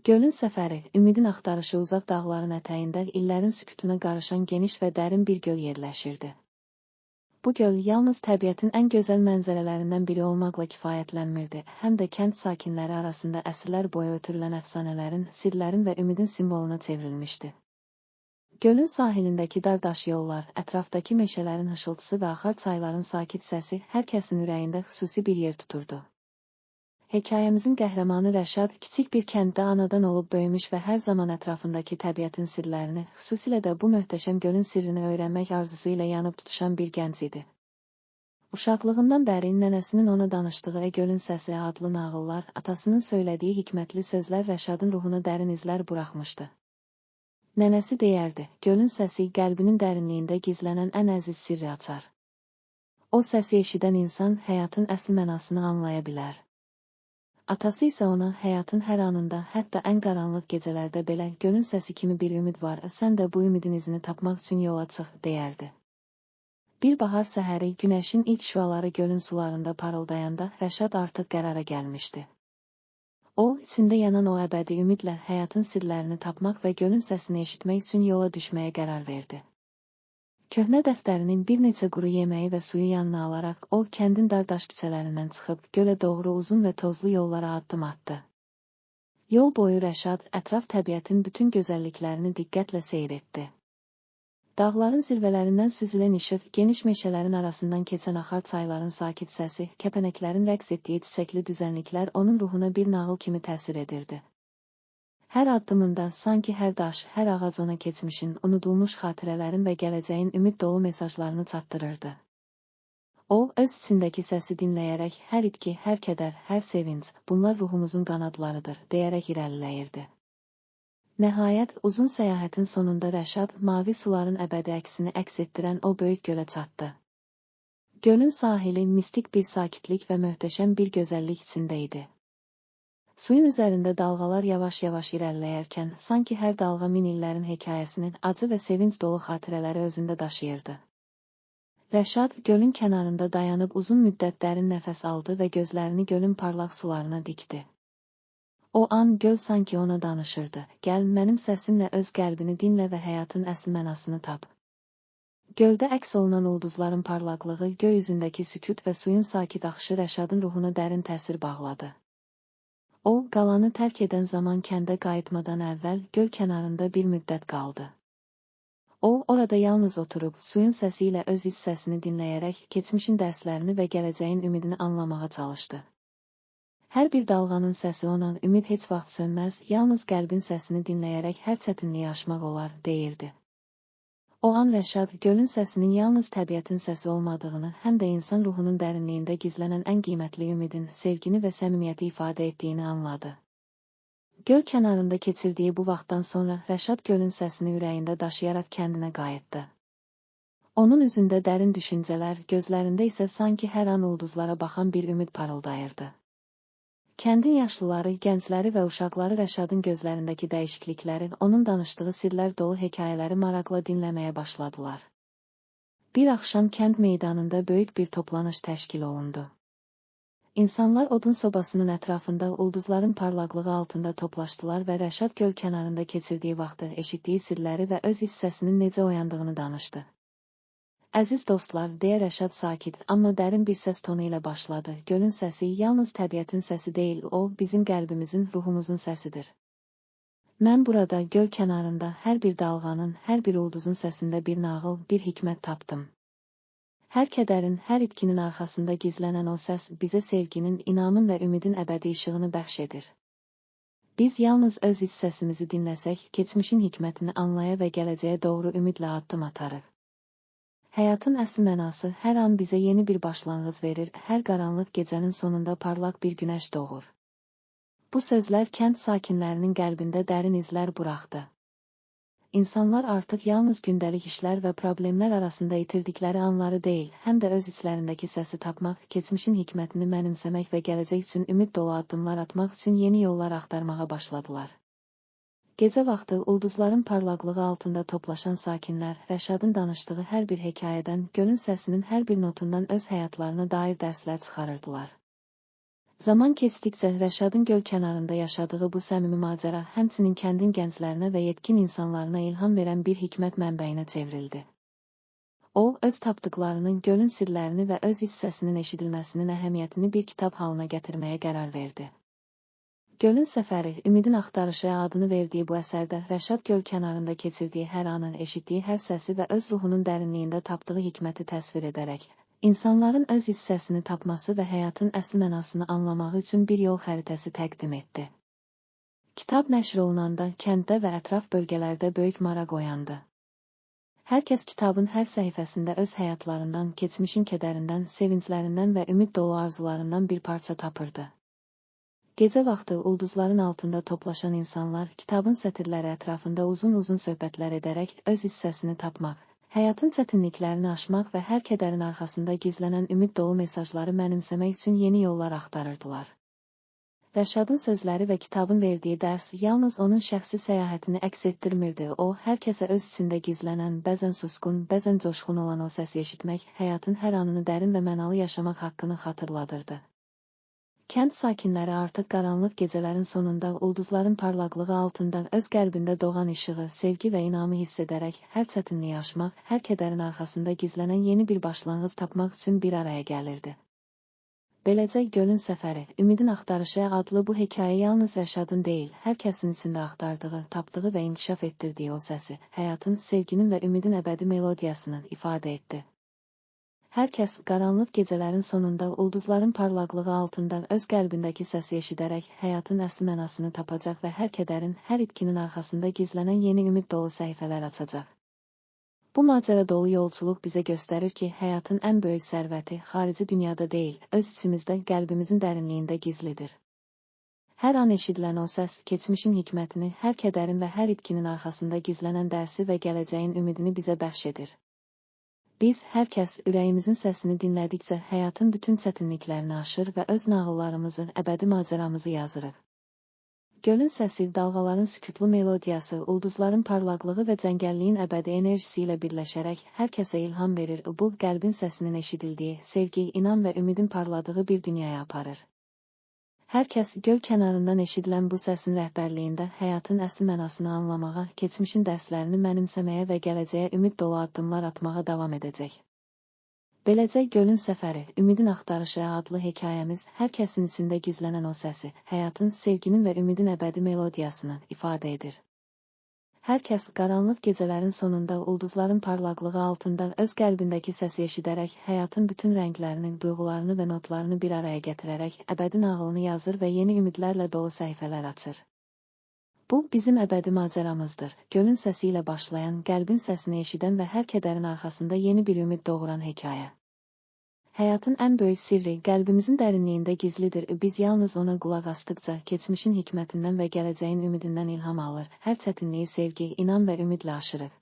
Gölün səfəri, ümidin axtarışı uzaq dağların ətəyində illərin sükutuna qarışan geniş və dərin bir göl yerləşirdi. Bu göl yalnız təbiətin ən gözəl mənzərələrindən biri olmaqla kifayətlənmirdi, həm də kənd sakinləri arasında əsrlər boyu ötürülən əfsanələrin, sirlərin və ümidin simvoluna çevrilmişdi. Gölün sahilindəki dar daş yollar, ətrafdakı meşələrin hışıltısı və axar çayların sakit səsi hər kəsin ürəyində xüsusi bir yer tuturdu. Hekayəmizin qəhrəmanı Rəşad kiçik bir kənddə anadan olub böyümüş və hər zaman ətrafındakı təbiətin sirlərini, xüsusilə də bu möhtəşəm gölün sirrini öyrənmək arzusu ilə yanıb tutuşan bir gənc idi. Uşaqlığından bəri nənəsinin ona danışdığı Gölün Səsi adlı nağıllar, atasının söylədiyi hikmətli sözlər Rəşadın ruhuna dərin izlər buraxmışdı. Nənəsi deyərdi, gölün səsi qəlbinin dərinliyində gizlənən ən əziz sirri açar. O səsi eşidən insan həyatın əsl mənasını anlaya bilər. Atası isə ona həyatın hər anında, hətta ən qaranlıq gecələrdə belə gölün səsi kimi bir ümid var, sən də bu ümidin izini tapmaq üçün yola çıx, deyərdi. Bir bahar səhəri günəşin ilk şüaları gölün sularında parıldayanda Rəşad artıq qərara gəlmişdi. O, içində yanan o əbədi ümidlə həyatın sirlərini tapmaq və gölün səsini eşitmək üçün yola düşməyə qərar verdi. Köhnə dəftərinin bir neçə quru yeməyi və suyu yanına alaraq o, kəndin dar daş küçələrindən çıxıb, gölə doğru uzun və tozlu yollara addım atdı. Yol boyu Rəşad, ətraf təbiətin bütün gözəlliklərini diqqətlə seyr etdi. Dağların zirvələrindən süzülən işıq, geniş meşələrin arasından keçən axar çayların sakit səsi, kəpənəklərin rəqs etdiyi çiçəkli düzənliklər onun ruhuna bir nağıl kimi təsir edirdi. Hər addımında sanki hər daş, hər ağac ona keçmişin, unudulmuş xatirələrin və gələcəyin ümid dolu mesajlarını çatdırırdı. O, öz içindəki səsi dinləyərək, hər itki, hər kədər, hər sevinc, bunlar ruhumuzun qanadlarıdır, deyərək irəliləyirdi. Nəhayət, uzun səyahətin sonunda Rəşad, mavi suların əbədi əksini əks etdirən o böyük gölə çatdı. Gölün sahili mistik bir sakitlik və möhtəşəm bir gözəllik içində idi. Suyun üzərində dalğalar yavaş-yavaş irəliləyərkən, sanki hər dalğa min illərin hekayəsinin acı və sevinc dolu xatirələri özündə daşıyırdı. Rəşad, gölün kənarında dayanıb uzun müddət dərin nəfəs aldı və gözlərini gölün parlaq sularına dikdi. O an göl sanki ona danışırdı, gəl, mənim səsimlə öz qəlbini dinlə və həyatın əsl mənasını tap. Göldə əks olunan ulduzların parlaqlığı, göy üzündəki sükut və suyun sakit axışı Rəşadın ruhuna dərin təsir bağladı. O, qalanı tərk edən zaman kəndə qayıtmadan əvvəl göl kənarında bir müddət qaldı. O, orada yalnız oturub, suyun səsi ilə öz hissəsini dinləyərək, keçmişin dərslərini və gələcəyin ümidini anlamağa çalışdı. Hər bir dalğanın səsi ona, ümid heç vaxt sönməz, yalnız qəlbin səsini dinləyərək hər çətinliyi aşmaq olar, deyirdi. O an Rəşad, gölün səsinin yalnız təbiətin səsi olmadığını, həm də insan ruhunun dərinliyində gizlənən ən qiymətli ümidin, sevgini və səmimiyyəti ifadə etdiyini anladı. Göl kənarında keçirdiyi bu vaxtdan sonra Rəşad gölün səsini ürəyində daşıyaraq kəndinə qayıtdı. Onun üzündə dərin düşüncələr, gözlərində isə sanki hər an ulduzlara baxan bir ümid parıldayırdı. Kəndin yaşlıları, gəncləri və uşaqları Rəşadın gözlərindəki dəyişiklikləri, onun danışdığı sirlər dolu hekayələri maraqla dinləməyə başladılar. Bir axşam kənd meydanında böyük bir toplanış təşkil olundu. İnsanlar odun sobasının ətrafında ulduzların parlaqlığı altında toplaşdılar və Rəşad göl kənarında keçirdiyi vaxtı, eşitdiyi sirləri və öz hissəsinin necə oyandığını danışdı. Əziz dostlar, deyə Rəşad sakit, amma dərin bir səs tonu ilə başladı. Gölün səsi yalnız təbiətin səsi deyil, o, bizim qəlbimizin, ruhumuzun səsidir. Mən burada, göl kənarında, hər bir dalğanın, hər bir ulduzun səsində bir nağıl, bir hikmət tapdım. Hər kədərin, hər itkinin arxasında gizlənən o səs, bizə sevginin, inamın və ümidin əbədi işığını bəxş edir. Biz yalnız öz hissəsimizi dinləsək, keçmişin hikmətini anlaya və gələcəyə doğru ümidlə addım atarıq. Həyatın əsl mənası hər an bizə yeni bir başlanğıc verir, hər qaranlıq gecənin sonunda parlaq bir günəş doğur. Bu sözlər kənd sakinlərinin qəlbində dərin izlər buraxdı. İnsanlar artıq yalnız gündəlik işlər və problemlər arasında itirdikləri anları deyil, həm də öz içlərindəki səsi tapmaq, keçmişin hikmətini mənimsəmək və gələcək üçün ümid dolu addımlar atmaq üçün yeni yollar axtarmağa başladılar. Gecə vaxtı ulduzların parlaqlığı altında toplaşan sakinlər, Rəşadın danışdığı hər bir hekayədən, gölün səsinin hər bir notundan öz həyatlarına dair dərslər çıxarırdılar. Zaman keçdikcə Rəşadın göl kənarında yaşadığı bu səmimi macəra həmçinin kəndin gənclərinə və yetkin insanlarına ilham verən bir hikmət mənbəyinə çevrildi. O, öz tapdıqlarının, gölün sirlərini və öz hissəsinin eşidilməsinin əhəmiyyətini bir kitab halına gətirməyə qərar verdi. Gölün səfəri, ümidin axtarışı adını verdiyi bu əsərdə Rəşad göl kənarında keçirdiyi hər anın, eşitdiyi hər səsi və öz ruhunun dərinliyində tapdığı hikməti təsvir edərək, insanların öz hissəsini tapması və həyatın əsl mənasını anlamağı üçün bir yol xəritəsi təqdim etdi. Kitab nəşr olunanda kənddə və ətraf bölgələrdə böyük maraq oyandı. Hər kəs kitabın hər səhifəsində öz həyatlarından, keçmişin kədərindən, sevinclərindən və ümid dolu arzularından bir parça tapırdı. Gecə vaxtı ulduzların altında toplaşan insanlar kitabın sətirləri ətrafında uzun-uzun söhbətlər edərək öz hissəsini tapmaq, həyatın çətinliklərini aşmaq və hər kədərin arxasında gizlənən ümid dolu mesajları mənimsəmək üçün yeni yollar axtarırdılar. Rəşadın sözləri və kitabın verdiyi dərs yalnız onun şəxsi səyahətini əks etdirmirdi, o, hər kəsə öz içində gizlənən, bəzən susqun, bəzən coşqun olan o səsi eşitmək, həyatın hər anını dərin və mənalı yaşamaq haqqını xatırladırdı. Kənd sakinləri artıq qaranlıq gecələrin sonunda ulduzların parlaqlığı altında öz qəlbində doğan işığı, sevgi və inamı hiss edərək hər çətinliyi aşmaq, hər kədərin arxasında gizlənən yeni bir başlanğıc tapmaq üçün bir araya gəlirdi. Beləcə, Gölün səfəri, ümidin axtarışı adlı bu hekayə yalnız Rəşadın deyil, hər kəsin içində axtardığı, tapdığı və inkişaf etdirdiyi o səsi, həyatın, sevginin və ümidin əbədi melodiyasını ifadə etdi. Hər kəs qaranlıq gecələrin sonunda ulduzların parlaqlığı altında öz qəlbindəki səsi eşidərək həyatın əsl mənasını tapacaq və hər kədərin, hər itkinin arxasında gizlənən yeni ümid dolu səhifələr açacaq. Bu macəra dolu yolculuq bizə göstərir ki, həyatın ən böyük sərvəti xarici dünyada deyil, öz içimizdə, qəlbimizin dərinliyində gizlidir. Hər an eşidilən o səs, keçmişin hikmətini, hər kədərin və hər itkinin arxasında gizlənən dərsi və gələcəyin ümidini bizə bəxş edir. Biz, hər kəs, ürəyimizin səsini dinlədikcə həyatın bütün çətinliklərini aşır və öz nağıllarımızı, əbədi macəramızı yazırıq. Gölün səsi, dalğaların sükutlu melodiyası, ulduzların parlaqlığı və cəngəlliyin əbədi enerjisi ilə birləşərək hər kəsə ilham verir, bu, qəlbin səsinin eşidildiyi, sevgi, inam və ümidin parladığı bir dünyaya aparır. Hər kəs göl kənarından eşidilən bu səsin rəhbərliyində həyatın əsl mənasını anlamağa, keçmişin dərslərini mənimsəməyə və gələcəyə ümid dolu addımlar atmağa davam edəcək. Beləcə, Gölün səfəri, ümidin axtarışı adlı hekayəmiz hər kəsin içində gizlənən o səsi, həyatın, sevginin və ümidin əbədi melodiyasını ifadə edir. Hər kəs qaranlıq gecələrin sonunda ulduzların parlaqlığı altında öz qəlbindəki səsi eşidərək həyatın bütün rənglərini, duyğularını və notlarını bir araya gətirərək əbədi nağılını yazır və yeni ümidlərlə dolu səhifələr açır. Bu, bizim əbədi macəramızdır. Gölün səsi ilə başlayan, qəlbin səsini eşidən və hər kədərin arxasında yeni bir ümid doğuran hekayə. Həyatın ən böyük sirri qəlbimizin dərinliyində gizlidir. Biz yalnız ona qulaq asdıqca keçmişin hikmətindən və gələcəyin ümidindən ilham alır. Hər çətinliyi sevgi, inam və ümidlə aşırıq.